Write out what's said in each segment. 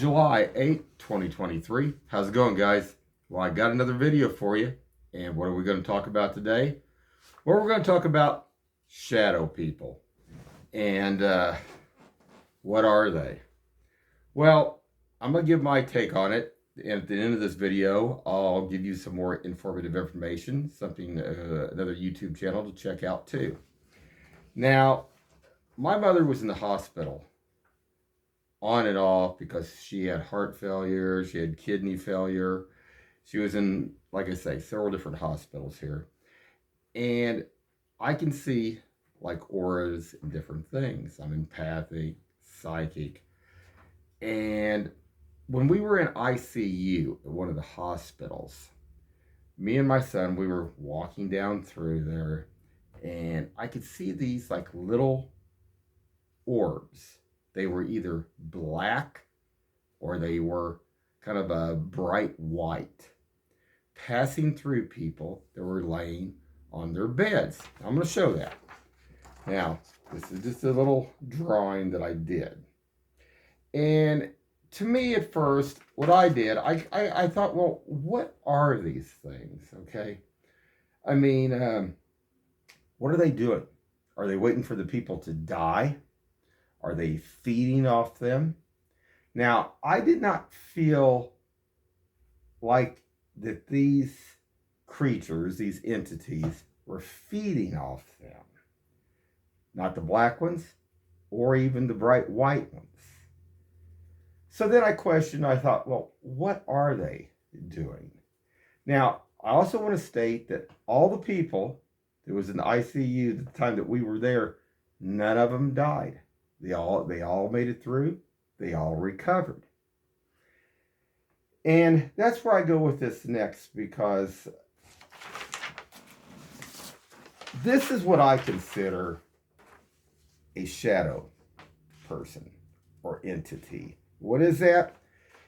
July 8th, 2023. How's it going, guys? Well, I got another video for you. And what are we going to talk about today? Well, we're going to talk about shadow people. And what are they? Well, I'm going to give my take on it. And at the end of this video, I'll give you some more informative information, another YouTube channel to check out too. Now, my mother was in the hospital on and off because she had heart failure, she had kidney failure. She was in, like I say, several different hospitals here. And I can see like auras and different things. I'm empathic, psychic. And when we were in ICU at one of the hospitals, me and my son, we were walking down through there, and I could see these like little orbs. They were either black or they were kind of a bright white, passing through people that were laying on their beds. I'm going to show that. Now, this is just a little drawing that I did. And to me at first, what I did, I thought, well, what are these things? Okay. I mean, what are they doing? Are they waiting for the people to die? Are they feeding off them? Now, I did not feel like that these creatures, these entities, were feeding off them. Not the black ones or even the bright white ones. So then I questioned, I thought, well, what are they doing? Now, I also want to state that all the people that was in the ICU at the time that we were there, none of them died. They all made it through. They all recovered. And that's where I go with this next, because this is what I consider a shadow person or entity. What is that?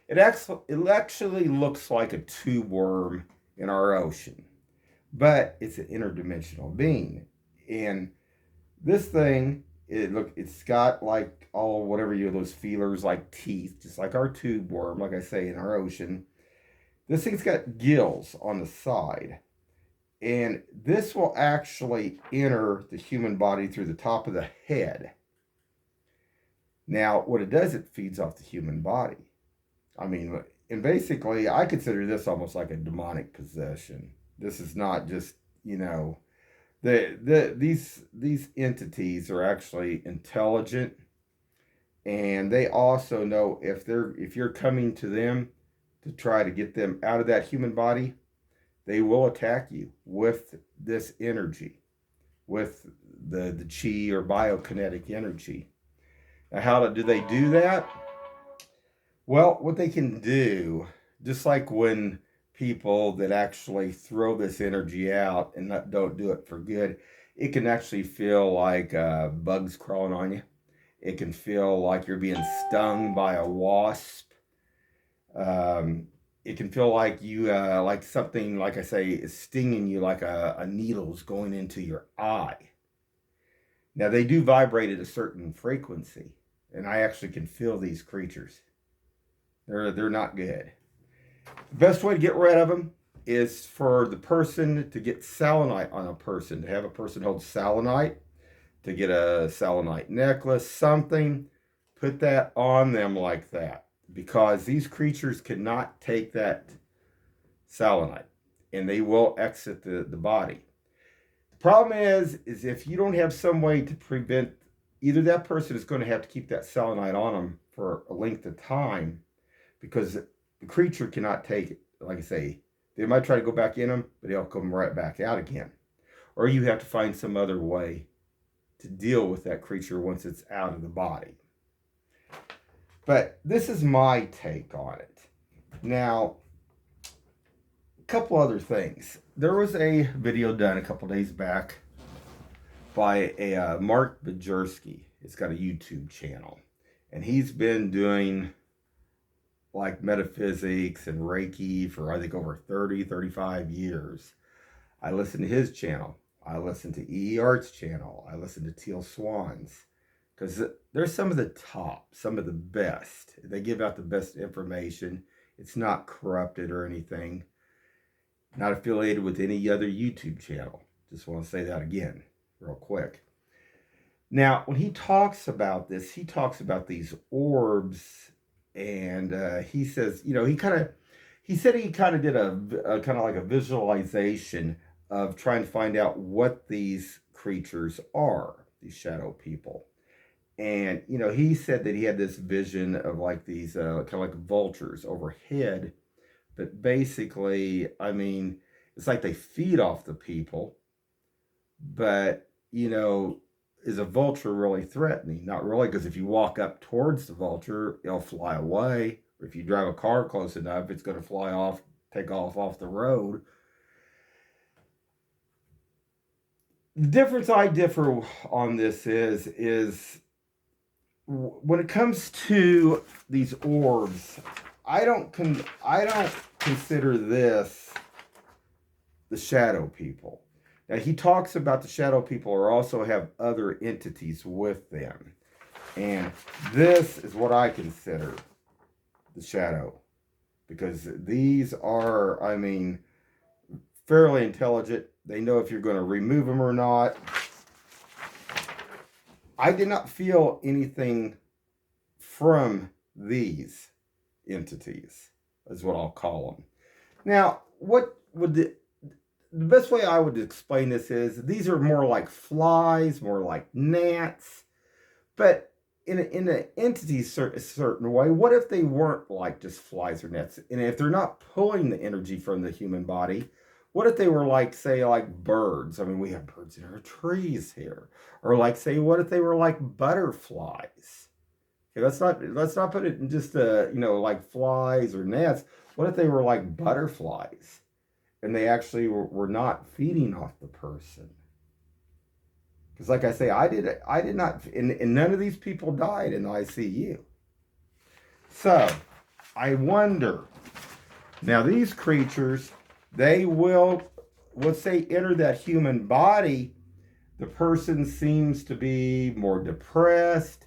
It actually looks like a tube worm in our ocean, but it's an interdimensional being. And this thing, it's got like all whatever those feelers like teeth, just like our tube worm, like I say, in our ocean. This thing's got gills on the side, and this will actually enter the human body through the top of the head. Now, what it does, it feeds off the human body. I mean, and basically, I consider this almost like a demonic possession. This is not just, these entities are actually intelligent, and they also know if you're coming to them to try to get them out of that human body, they will attack you with this energy, with the chi or biokinetic energy. Now, how do they do that? Well, what they can do, just like when people that actually throw this energy out and don't do it for good, it can actually feel like bugs crawling on you. It can feel like you're being stung by a wasp. It can feel like you, like something, like I say, is stinging you, like a needle's going into your eye. Now, they do vibrate at a certain frequency, and I actually can feel these creatures. They're not good. The best way to get rid of them is for the person to get selenite on a person, to have a person hold selenite, to get a selenite necklace, something, put that on them like that, because these creatures cannot take that selenite, and they will exit the body. The problem is if you don't have some way to prevent, either that person is going to have to keep that selenite on them for a length of time, because the creature cannot take it. Like I say, they might try to go back in them, but they'll come right back out again. Or you have to find some other way to deal with that creature once it's out of the body. But this is my take on it. Now, a couple other things. There was a video done a couple days back by a Mark Bajerski. It's got a YouTube channel, and he's been doing like metaphysics and Reiki for I think over 35 years. I listen to his channel. I listen to E.E. Art's channel. I listen to Teal Swan's, because they're some of the top, some of the best. They give out the best information. It's not corrupted or anything. Not affiliated with any other YouTube channel. Just want to say that again, real quick. Now, when he talks about this, he talks about these orbs, and he says, you know, he said he kind of did a kind of like a visualization of trying to find out what these creatures are, these shadow people. And, you know, he said that he had this vision of like these kind of like vultures overhead. But basically, I mean, it's like they feed off the people. But, you know, is a vulture really threatening? Not really, because if you walk up towards the vulture, it'll fly away. Or if you drive a car close enough, it's going to fly off, take off the road. The difference I differ on this is when it comes to these orbs, I don't consider this the shadow people. Now, he talks about the shadow people or also have other entities with them. And this is what I consider the shadow. Because these are, I mean, fairly intelligent. They know if you're going to remove them or not. I did not feel anything from these entities, is what I'll call them. Now, what would the best way I would explain this is these are more like flies, more like gnats, but in an entity certain way. What if they weren't like just flies or gnats? And if they're not pulling the energy from the human body, what if they were like, say, like birds? I mean, we have birds in our trees here. Or like, say, what if they were like butterflies? Okay, let's not put it in just you know, like flies or gnats. What if they were like butterflies? And they actually were not feeding off the person. Because like I say, I did not, and none of these people died in the ICU. So, I wonder, now these creatures, they will, let's say, enter that human body, the person seems to be more depressed.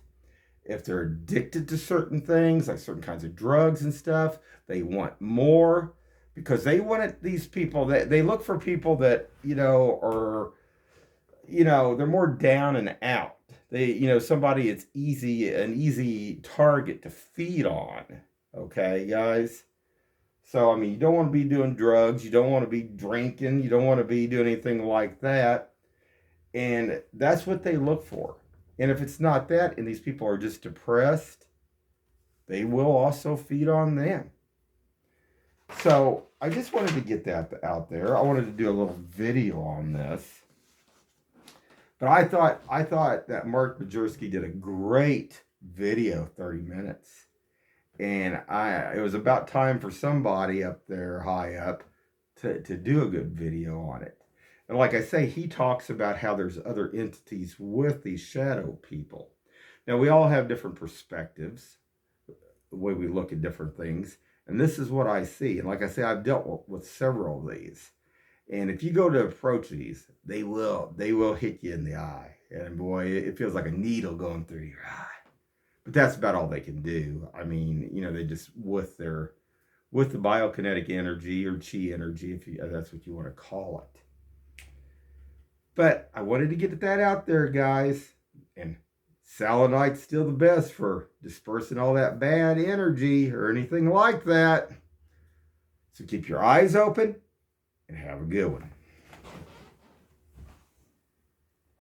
If they're addicted to certain things, like certain kinds of drugs and stuff, they want more. Because they wanted these people, they look for people that, you know, are, you know, they're more down and out. They, you know, somebody it's an easy target to feed on. Okay, guys? So, I mean, you don't want to be doing drugs. You don't want to be drinking. You don't want to be doing anything like that. And that's what they look for. And if it's not that, and these people are just depressed, they will also feed on them. So I just wanted to get that out there. I wanted to do a little video on this. But I thought that Mark Bajerski did a great video, 30 minutes. And it was about time for somebody up there high up to do a good video on it. And like I say, he talks about how there's other entities with these shadow people. Now, we all have different perspectives, the way we look at different things. And this is what I see. And like I say, I've dealt with several of these. And if you go to approach these, they will hit you in the eye. And boy, it feels like a needle going through your eye. But that's about all they can do. I mean, you know, they just, with the biokinetic energy or chi energy, if that's what you want to call it. But I wanted to get that out there, guys. And selenite's still the best for dispersing all that bad energy or anything like that. So keep your eyes open and have a good one.